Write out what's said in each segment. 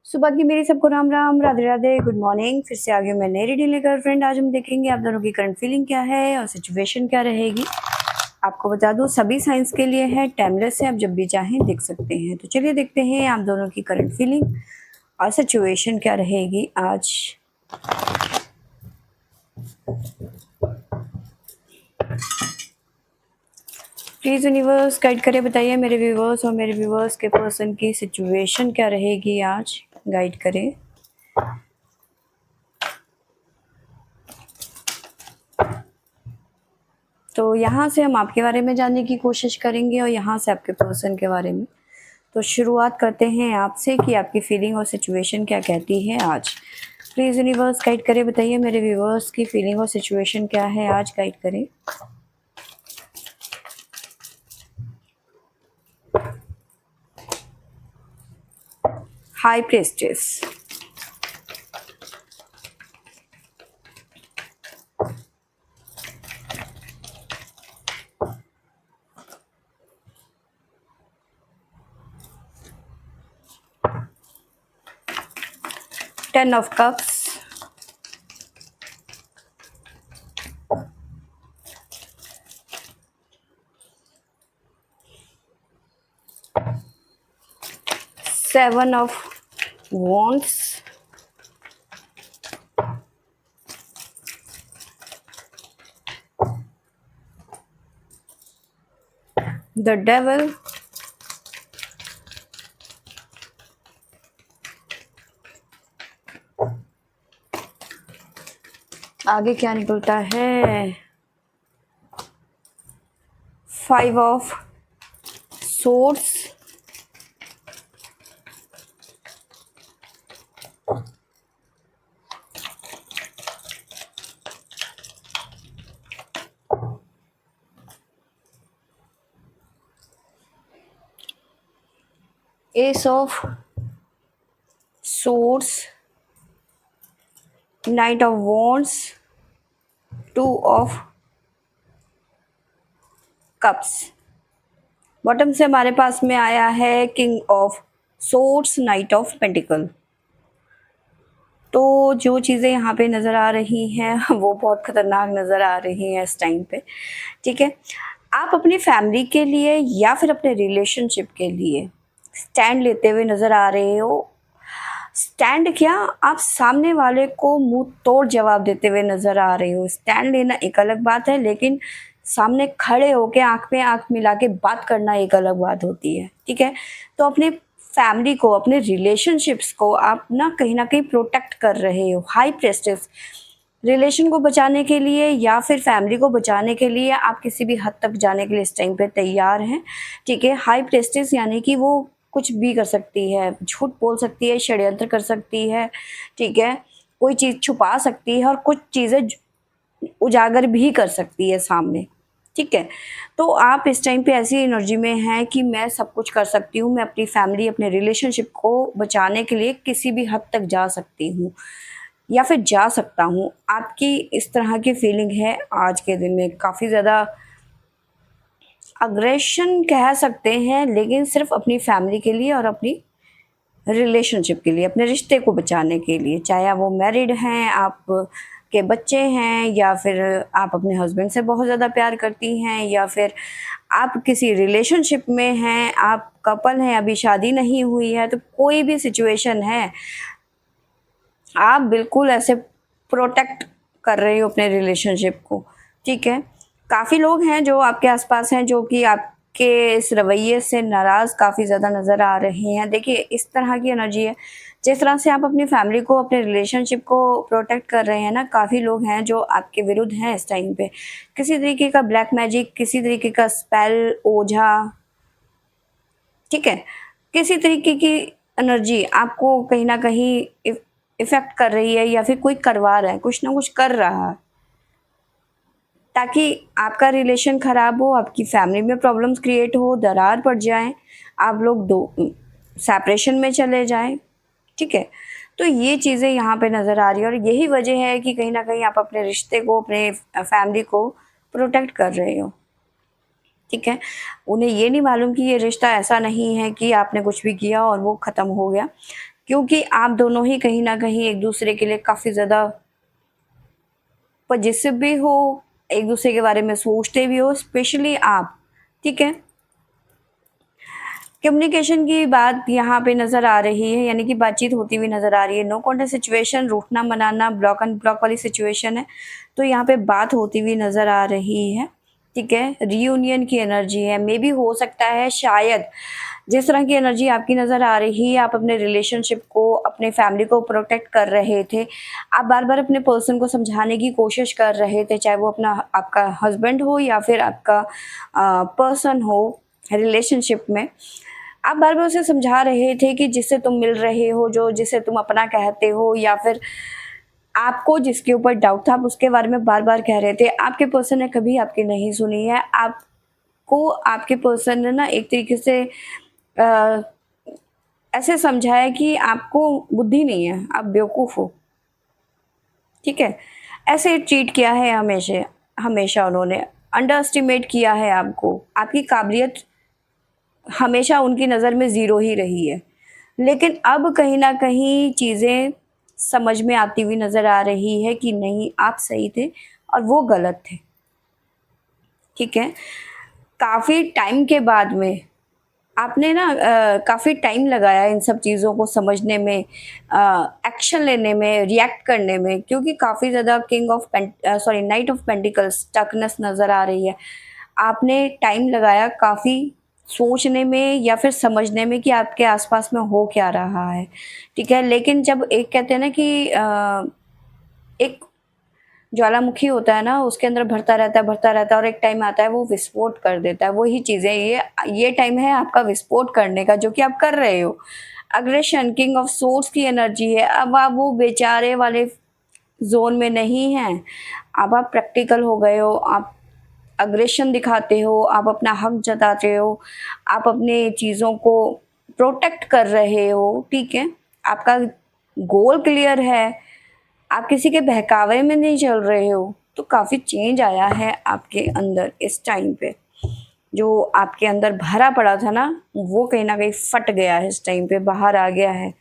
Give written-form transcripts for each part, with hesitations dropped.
सुबह की मेरी सबको राम राम, राधे राधे, गुड मॉर्निंग। फिर से आ गई मैं नई रीडिंग लेकर फ्रेंड। आज हम देखेंगे आप दोनों की करंट फीलिंग क्या है और सिचुएशन क्या रहेगी। आपको बता दूं सभी साइंस के लिए है, टाइमलेस है, आप जब भी चाहें देख सकते हैं। तो चलिए देखते हैं आप दोनों की करंट फीलिंग और सिचुएशन क्या रहेगी आज। प्लीज़ यूनिवर्स गाइड करें, बताइए मेरे व्यूवर्स और मेरे व्यूवर्स के पर्सन की सिचुएशन क्या रहेगी आज, गाइड करें। तो यहाँ से हम आपके बारे में जानने की कोशिश करेंगे और यहाँ से आपके पर्सन के बारे में। तो शुरुआत करते हैं आपसे कि आपकी फीलिंग और सिचुएशन क्या कहती है आज। प्लीज़ यूनिवर्स गाइड करें, बताइए मेरे व्यूवर्स की फीलिंग और सिचुएशन क्या है आज, गाइड करें। High प्रेस्टेस, 10 of cups, seven of wands, the devil, आगे क्या निकलता है। 5 of swords, ace of swords, knight of wands, 2 of cups. Bottom से हमारे पास में आया है king of swords, night of pentacle. तो जो चीज़ें यहाँ पे नज़र आ रही हैं वो बहुत ख़तरनाक नज़र आ रही हैं इस टाइम पे। ठीक है, आप अपनी फैमिली के लिए या फिर अपने रिलेशनशिप के लिए स्टैंड लेते हुए नज़र आ रहे हो। स्टैंड क्या, आप सामने वाले को मुंह तोड़ जवाब देते हुए नज़र आ रहे हो। स्टैंड लेना एक अलग बात है, लेकिन सामने खड़े होके आंख में आंख मिला के बात करना एक अलग बात होती है। ठीक है, तो अपने फैमिली को, अपने रिलेशनशिप्स को आप ना कहीं प्रोटेक्ट कर रहे हो। हाई प्रेस्टेस, रिलेशन को बचाने के लिए या फिर फैमिली को बचाने के लिए आप किसी भी हद तक जाने के लिए इस टाइम पे तैयार हैं। ठीक है, हाई प्रेस्टेस यानी कि वो कुछ भी कर सकती है, झूठ बोल सकती है, षड्यंत्र कर सकती है। ठीक है, कोई चीज़ छुपा सकती है और कुछ चीज़ें उजागर भी कर सकती है सामने। ठीक है, तो आप इस टाइम पे ऐसी एनर्जी में हैं कि मैं सब कुछ कर सकती हूँ, मैं अपनी फैमिली, अपने रिलेशनशिप को बचाने के लिए किसी भी हद तक जा सकती हूँ या फिर जा सकता हूँ। आपकी इस तरह की फीलिंग है आज के दिन में। काफ़ी ज़्यादा अग्रेशन कह सकते हैं, लेकिन सिर्फ अपनी फैमिली के लिए और अपनी रिलेशनशिप के लिए, अपने रिश्ते को बचाने के लिए। चाहे वो मैरिड हैं, आप के बच्चे हैं, या फिर आप अपने हस्बैंड से बहुत ज़्यादा प्यार करती हैं, या फिर आप किसी रिलेशनशिप में हैं, आप कपल हैं, अभी शादी नहीं हुई है, तो कोई भी सिचुएशन है, आप बिल्कुल ऐसे प्रोटेक्ट कर रहे हो अपने रिलेशनशिप को। ठीक है, काफ़ी लोग हैं जो आपके आसपास हैं जो कि आपके इस रवैये से नाराज़ काफ़ी ज़्यादा नज़र आ रहे हैं। देखिए, इस तरह की एनर्जी है, जिस तरह से आप अपनी फैमिली को, अपने रिलेशनशिप को प्रोटेक्ट कर रहे हैं ना, काफ़ी लोग हैं जो आपके विरुद्ध हैं इस टाइम पे। किसी तरीके का ब्लैक मैजिक, किसी तरीके का स्पेल, ओझा, ठीक है, किसी तरीके की एनर्जी आपको कहीं ना कहीं इफेक्ट कर रही है, या फिर कोई करवा रहा है, कुछ ना कुछ कर रहा है ताकि आपका रिलेशन ख़राब हो, आपकी फैमिली में प्रॉब्लम्स क्रिएट हो, दरार पड़ जाए, आप लोग दो सेपरेशन में चले जाएं। ठीक है, तो ये चीज़ें यहाँ पे नज़र आ रही है और यही वजह है कि कहीं ना कहीं आप अपने रिश्ते को, अपने फैमिली को प्रोटेक्ट कर रहे हो। ठीक है, उन्हें ये नहीं मालूम कि ये रिश्ता ऐसा नहीं है कि आपने कुछ भी किया और वो ख़त्म हो गया। क्योंकि आप दोनों ही कहीं न कहीं एक दूसरे के लिए काफ़ी ज़्यादा पॉजिटिव भी हो, एक दूसरे के बारे में सोचते भी हो, स्पेशली आप, ठीक है। कम्युनिकेशन की बात यहाँ पे नज़र आ रही है, यानी कि बातचीत होती हुई नज़र आ रही है। नो कॉन्टैक्ट सिचुएशन, रूठना मनाना, ब्लॉक एंड ब्लॉक वाली सिचुएशन है, तो यहाँ पे बात होती हुई नज़र आ रही है, ठीक है। रियूनियन की एनर्जी है, मे बी हो सकता है शायद जिस तरह की एनर्जी आपकी नज़र आ रही है, आप अपने रिलेशनशिप को, अपने फैमिली को प्रोटेक्ट कर रहे थे। आप बार-बार अपने पर्सन को समझाने की कोशिश कर रहे थे, चाहे वो अपना आपका हस्बैंड हो या फिर आपका पर्सन हो रिलेशनशिप में। आप बार-बार उसे समझा रहे थे कि जिससे तुम मिल रहे हो, जो जिसे तुम अपना कहते हो, या फिर आपको जिसके ऊपर डाउट था, आप उसके बारे में बार-बार कह रहे थे। आपके पर्सन ने कभी आपकी नहीं सुनी है। आपको आपके पर्सन ने ना एक तरीके से अ, ऐसे समझा है कि आपको बुद्धि नहीं है, आप बेवकूफ़ हो, ठीक है? ऐसे ट्रीट किया है हमेशा हमेशा उन्होंने, अंडर एस्टिमेट किया है आपको। आपकी काबिलियत हमेशा उनकी नज़र में ज़ीरो ही रही है। लेकिन अब कहीं न कहीं चीज़ें समझ में आती हुई नज़र आ रही है कि नहीं, आप सही थे और वो गलत थे, ठीक है? काफ़ी टाइम के बाद में आपने ना काफ़ी टाइम लगाया इन सब चीज़ों को समझने में, एक्शन लेने में, रिएक्ट करने में, क्योंकि काफ़ी ज़्यादा नाइट ऑफ पेंटिकल्स स्टकनेस नज़र आ रही है। आपने टाइम लगाया काफ़ी सोचने में या फिर समझने में कि आपके आस-पास में हो क्या रहा है, ठीक है? लेकिन जब एक कहते हैं ना कि एक ज्वालामुखी होता है ना, उसके अंदर भरता रहता है और एक टाइम आता है वो विस्फोट कर देता है। वही चीज़ें ये टाइम है आपका विस्फोट करने का, जो कि आप कर रहे हो। अग्रेशन, किंग ऑफ सोर्ड्स की एनर्जी है। अब आप वो बेचारे वाले ज़ोन में नहीं हैं। अब आप प्रैक्टिकल हो गए हो, आप अग्रेशन दिखाते हो, आप अपना हक जताते हो, आप अपने चीज़ों को प्रोटेक्ट कर रहे हो, ठीक है? आपका गोल क्लियर है। आप किसी के बहकावे में नहीं चल रहे हो, तो काफ़ी चेंज आया है आपके अंदर इस टाइम पे। जो आपके अंदर भरा पड़ा था ना, वो कहीं न कहीं फट गया है इस टाइम पे, बाहर आ गया है।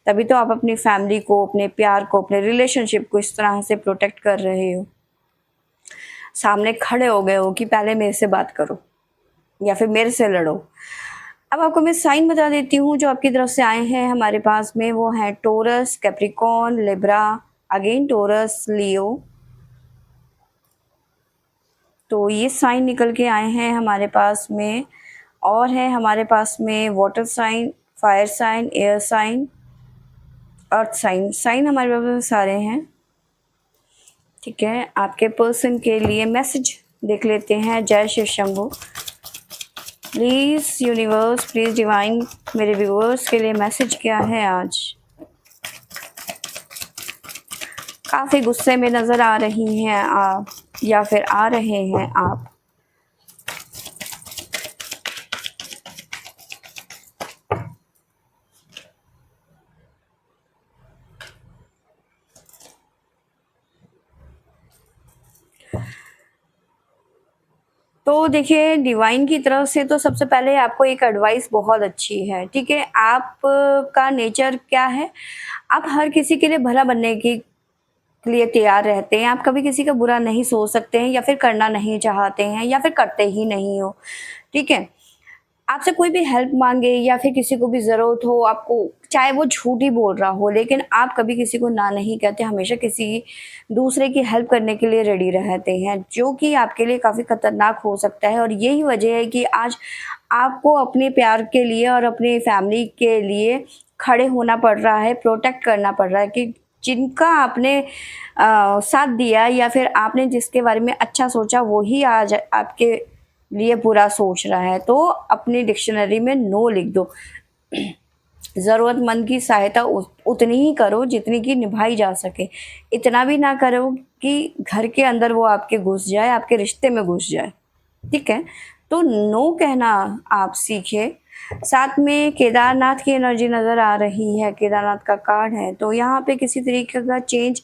तभी तो आप अपनी फैमिली को, अपने प्यार को, अपने रिलेशनशिप को इस तरह से प्रोटेक्ट कर रहे हो। सामने खड़े हो गए हो कि पहले मेरे से बात करो या फिर मेरे से लड़ो। अब आपको मैं साइन बता देती हूँ जो आपकी तरफ से आए हैं हमारे पास में, वो हैं Taurus, Capricorn, Libra, again Taurus, Leo. तो ये साइन निकल के आए हैं हमारे पास में, और है हमारे पास में water sign, fire sign, air sign, earth sign. Sign हमारे पास में सारे हैं, ठीक है। आपके पर्सन के लिए मैसेज देख लेते हैं। जय Shiv Shambhu. Please universe, please divine, मेरे व्यूअर्स के लिए मैसेज क्या है आज? काफ़ी गुस्से में नज़र आ रही हैं आप, या फिर आ रहे हैं आप। तो देखिए, डिवाइन की तरफ से तो सबसे पहले आपको एक एडवाइस बहुत अच्छी है, ठीक है। आप का नेचर क्या है, आप हर किसी के लिए भला बनने की लिए तैयार रहते हैं। आप कभी किसी का बुरा नहीं सोच सकते हैं, या फिर करना नहीं चाहते हैं, या फिर करते ही नहीं हो, ठीक है। आपसे कोई भी हेल्प माँगे या फिर किसी को भी ज़रूरत हो आपको, चाहे वो झूठ ही बोल रहा हो, लेकिन आप कभी किसी को ना नहीं कहते, हमेशा किसी दूसरे की हेल्प करने के लिए रेडी रहते हैं, जो कि आपके लिए काफ़ी खतरनाक हो सकता है। और यही वजह है कि आज आपको अपने प्यार के लिए और अपनी फैमिली के लिए खड़े होना पड़ रहा है, प्रोटेक्ट करना पड़ रहा है, कि जिनका आपने साथ दिया या फिर आपने जिसके बारे में अच्छा सोचा, वही आज आपके लिए बुरा सोच रहा है। तो अपनी डिक्शनरी में नो लिख दो। ज़रूरतमंद की सहायता उतनी ही करो जितनी कि निभाई जा सके। इतना भी ना करो कि घर के अंदर वो आपके घुस जाए, आपके रिश्ते में घुस जाए, ठीक है? तो नो कहना आप सीखें। साथ में केदारनाथ की एनर्जी नज़र आ रही है, केदारनाथ का कार्ड है, तो यहाँ पे किसी तरीके का चेंज,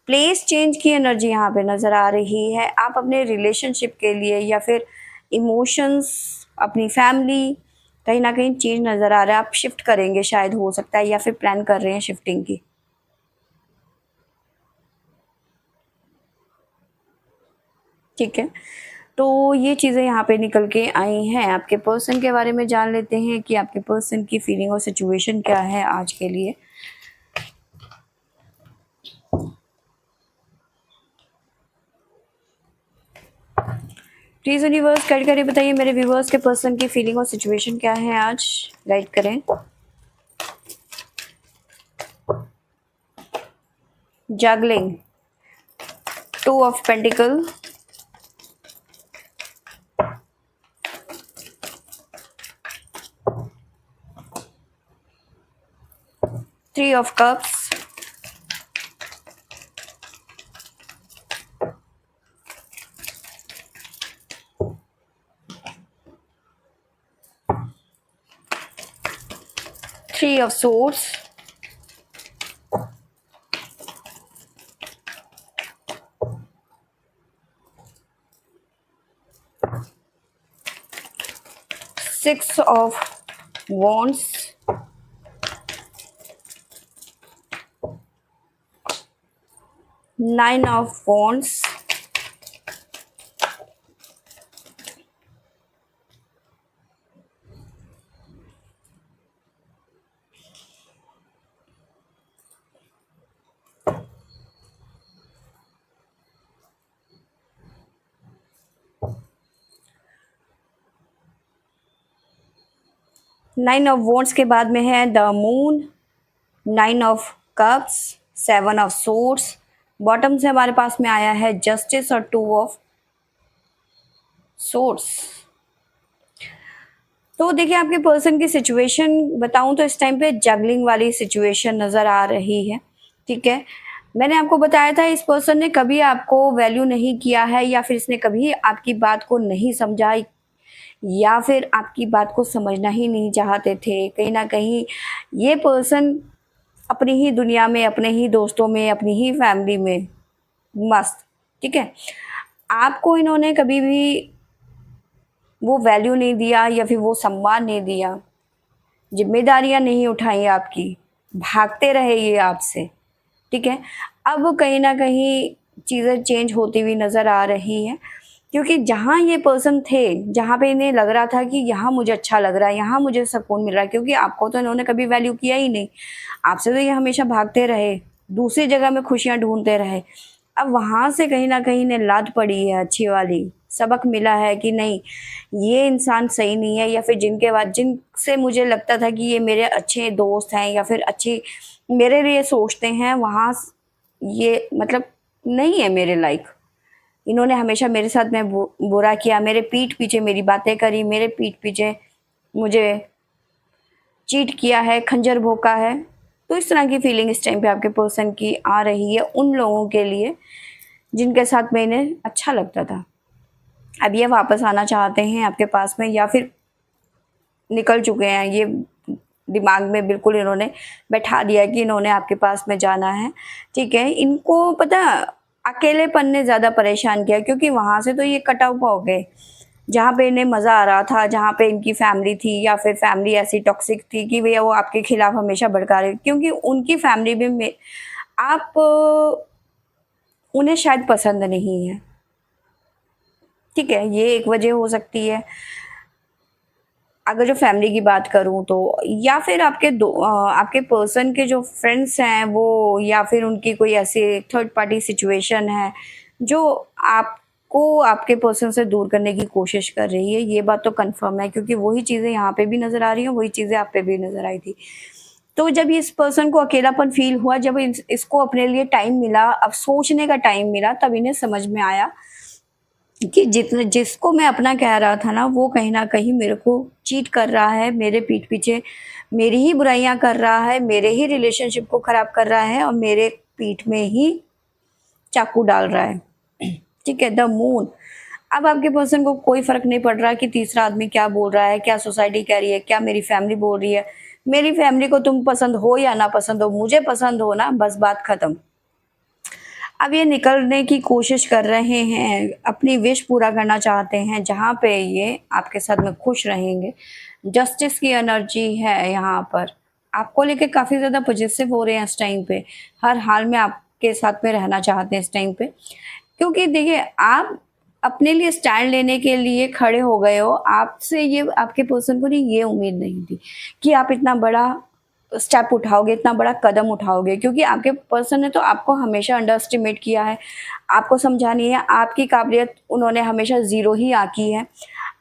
प्लेस चेंज की एनर्जी यहाँ पे नज़र आ रही है। आप अपने रिलेशनशिप के लिए या फिर इमोशंस, अपनी फैमिली, कहीं ना कहीं चेंज नज़र आ रहा है, आप शिफ्ट करेंगे शायद, हो सकता है, या फिर प्लान कर रहे हैं शिफ्टिंग की। ठीक है, तो ये चीज़ें यहाँ पे निकल के आई हैं। आपके पर्सन के बारे में जान लेते हैं कि आपके पर्सन की फीलिंग और सिचुएशन क्या है आज के लिए। प्लीज़ यूनिवर्स गाइड करें, बताइए मेरे व्यूवर्स के पर्सन की फीलिंग और सिचुएशन क्या है आज, गाइड करें। Juggling, 2 of pentacle, 3 of cups, 3 of swords, 6 of wands, 9 of wands, 9 of wands के बाद में है the moon, 9 of cups, 7 of swords, bottom से हमारे पास में आया है जस्टिस और 2 ऑफ सोर्ड्स। तो देखिए आपके पर्सन की सिचुएशन बताऊं तो इस टाइम पे जगलिंग वाली सिचुएशन नज़र आ रही है। ठीक है, मैंने आपको बताया था इस पर्सन ने कभी आपको वैल्यू नहीं किया है, या फिर इसने कभी आपकी बात को नहीं समझा, या फिर आपकी बात को समझना ही नहीं चाहते थे। कहीं ना कहीं ये पर्सन अपनी ही दुनिया में, अपने ही दोस्तों में, अपनी ही फैमिली में मस्त। ठीक है, आपको इन्होंने कभी भी वो वैल्यू नहीं दिया या फिर वो सम्मान नहीं दिया, जिम्मेदारियां नहीं उठाई आपकी, भागते रहे ये आपसे। ठीक है, अब कहीं ना कहीं चीज़ें चेंज होती हुई नज़र आ रही है, क्योंकि जहाँ ये पर्सन थे, जहाँ पे इन्हें लग रहा था कि यहाँ मुझे अच्छा लग रहा है, यहाँ मुझे सुकून मिल रहा है, क्योंकि आपको तो इन्होंने कभी वैल्यू किया ही नहीं, आपसे तो ये हमेशा भागते रहे, दूसरी जगह में खुशियाँ ढूंढते रहे। अब वहाँ से कहीं ना कहीं इन्हें लात पड़ी है, अच्छी वाली सबक मिला है कि नहीं, ये इंसान सही नहीं है, या फिर जिनके बाद जिनसे मुझे लगता था कि ये मेरे अच्छे दोस्त हैं या फिर अच्छी मेरे लिए सोचते हैं, वहाँ ये मतलब नहीं है मेरे लायक। इन्होंने हमेशा मेरे साथ में बुरा किया, मेरे पीठ पीछे मेरी बातें करी, मेरे पीठ पीछे मुझे चीट किया है, खंजर भोंका है। तो इस तरह की फीलिंग इस टाइम पे आपके पर्सन की आ रही है उन लोगों के लिए जिनके साथ में इन्हें अच्छा लगता था। अब ये वापस आना चाहते हैं आपके पास में, या फिर निकल चुके हैं, ये दिमाग में बिल्कुल इन्होंने बैठा दिया कि इन्होंने आपके पास में जाना है। ठीक है, इनको पता अकेलेपन ने ज़्यादा परेशान किया, क्योंकि वहाँ से तो ये कट ऑफ हो गए जहाँ पे इन्हें मज़ा आ रहा था, जहाँ पे इनकी फैमिली थी, या फिर फैमिली ऐसी टॉक्सिक थी कि भैया वो आपके खिलाफ हमेशा भड़का रहे, क्योंकि उनकी फैमिली में आप उन्हें शायद पसंद नहीं है। ठीक है, ये एक वजह हो सकती है। अगर जो फैमिली की बात करूं तो, या फिर आपके पर्सन के जो फ्रेंड्स हैं वो, या फिर उनकी कोई ऐसी थर्ड पार्टी सिचुएशन है जो आपको आपके पर्सन से दूर करने की कोशिश कर रही है। ये बात तो कंफर्म है, क्योंकि वही चीज़ें यहाँ पे भी नज़र आ रही हैं, वही चीज़ें आप पे भी नज़र आई थी। तो जब इस पर्सन को अकेलापन फील हुआ, जब इसको अपने लिए टाइम मिला, अब सोचने का टाइम मिला, तब इन्हें समझ में आया कि जिसको मैं अपना कह रहा था ना, वो कहीं न कहीं मेरे को चीट कर रहा है, मेरे पीठ पीछे मेरी ही बुराइयाँ कर रहा है, मेरे ही रिलेशनशिप को ख़राब कर रहा है और मेरे पीठ में ही चाकू डाल रहा है। ठीक है, द मून। अब आपके पर्सन को कोई फ़र्क नहीं पड़ रहा कि तीसरा आदमी क्या बोल रहा है, क्या सोसाइटी कह रही है, क्या मेरी फैमिली बोल रही है। मेरी फैमिली को तुम पसंद हो या ना पसंद हो, मुझे पसंद हो ना, बस बात ख़त्म। अब ये निकलने की कोशिश कर रहे हैं, अपनी विश पूरा करना चाहते हैं, जहाँ पे ये आपके साथ में खुश रहेंगे, जस्टिस की एनर्जी है यहाँ पर। आपको लेके काफ़ी ज़्यादा पॉजिटिव हो रहे हैं इस टाइम पे, हर हाल में आपके साथ में रहना चाहते हैं इस टाइम पे। क्योंकि देखिए, आप अपने लिए स्टैंड लेने के लिए खड़े हो गए हो। आपसे ये आपके पर्सन को नहीं ये उम्मीद नहीं थी कि आप इतना बड़ा स्टेप उठाओगे, इतना बड़ा कदम उठाओगे, क्योंकि आपके पर्सन ने तो आपको हमेशा अंडर एस्टिमेट किया है। आपको समझा नहीं है, आपकी काबिलियत उन्होंने हमेशा ज़ीरो ही आँकी है।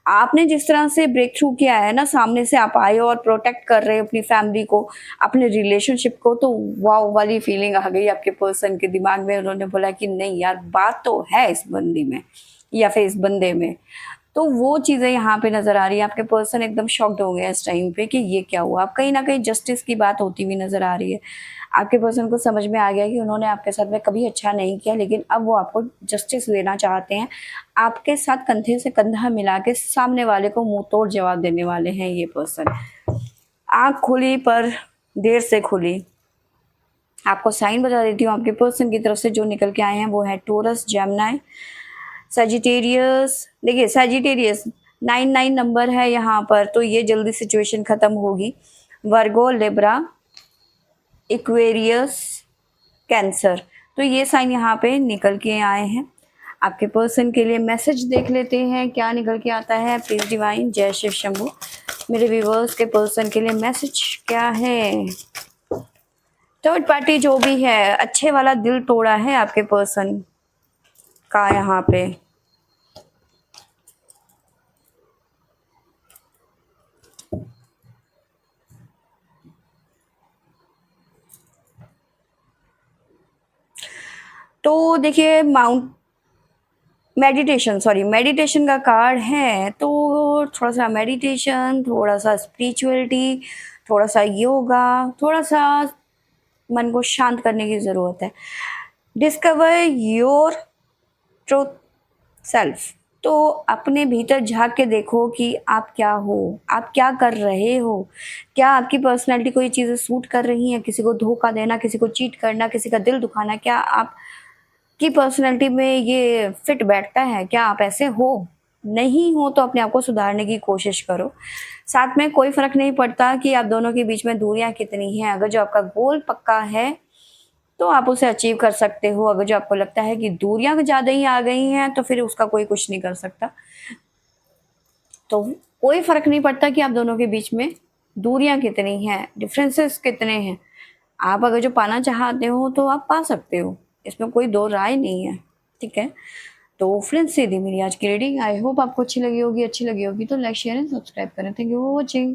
आपने जिस तरह से ब्रेक थ्रू किया है ना, सामने से आप आए हो और प्रोटेक्ट कर रहे हो अपनी फैमिली को, अपने रिलेशनशिप को, तो वाओ वाली फीलिंग आ गई आपके पर्सन के दिमाग में। उन्होंने बोला कि नहीं यार, बात तो है इस बंदी में या फिर इस बंदे में। तो वो चीज़ें यहाँ पे नज़र आ रही है। आपके पर्सन एकदम शॉक्ड हो गए इस टाइम पे कि ये क्या हुआ। अब कहीं न कहीं जस्टिस की बात होती हुई नज़र आ रही है। आपके पर्सन को समझ में आ गया कि उन्होंने आपके साथ में कभी अच्छा नहीं किया, लेकिन अब वो आपको जस्टिस देना चाहते हैं। आपके साथ कंधे से कंधा मिला के सामने वाले को मुँह-तोड़ जवाब देने वाले हैं ये पर्सन। आँख खुली पर देर से खुली। आपको साइन बता देती हूँ आपके पर्सन की तरफ से जो निकल के आए हैं वो है टॉरस, जेमिनी, सजिटेरियस। देखिए सजिटेरियस 99 नंबर है यहाँ पर, तो ये जल्दी सिचुएशन ख़त्म होगी। वर्गो, लिब्रा, इक्वेरियस, कैंसर, तो ये साइन यहाँ पे निकल के आए हैं। आपके पर्सन के लिए मैसेज देख लेते हैं क्या निकल के आता है। प्लीज डिवाइन, जय शिव शंभू। मेरे व्यूवर्स के पर्सन के लिए मैसेज क्या है। थर्ड पार्टी जो भी है, अच्छे वाला दिल तोड़ा है आपके पर्सन का यहाँ पे। तो देखिए मेडिटेशन का कार्ड है, तो थोड़ा सा मेडिटेशन, थोड़ा सा स्पिरिचुअलिटी, थोड़ा सा योगा, थोड़ा सा मन को शांत करने की ज़रूरत है। डिस्कवर योर ट्रूथ सेल्फ, तो अपने भीतर झांक के देखो कि आप क्या हो, आप क्या कर रहे हो। क्या आपकी पर्सनैलिटी को ये चीज़ें सूट कर रही हैं? किसी को धोखा देना, किसी को चीट करना, किसी का दिल दुखाना, क्या आप की पर्सनैलिटी में ये फिट बैठता है? क्या आप ऐसे हो? नहीं हो तो अपने आप को सुधारने की कोशिश करो। साथ में कोई फ़र्क नहीं पड़ता कि आप दोनों के बीच में दूरियाँ कितनी हैं। अगर जो आपका गोल पक्का है तो आप उसे अचीव कर सकते हो। अगर जो आपको लगता है कि दूरियाँ ज़्यादा ही आ गई हैं तो फिर उसका कोई कुछ नहीं कर सकता। तो कोई फ़र्क नहीं पड़ता कि आप दोनों के बीच में दूरियाँ कितनी हैं, डिफरेंसेस कितने हैं। आप अगर जो पाना चाहते हो तो आप पा सकते हो, इसमें कोई दो राय नहीं है, ठीक है। तो फ्रेंड्स, ये थी मेरी आज की रीडिंग। आई होप आपको अच्छी लगी होगी। तो लाइक, शेयर एंड सब्सक्राइब करें। Thank you for watching.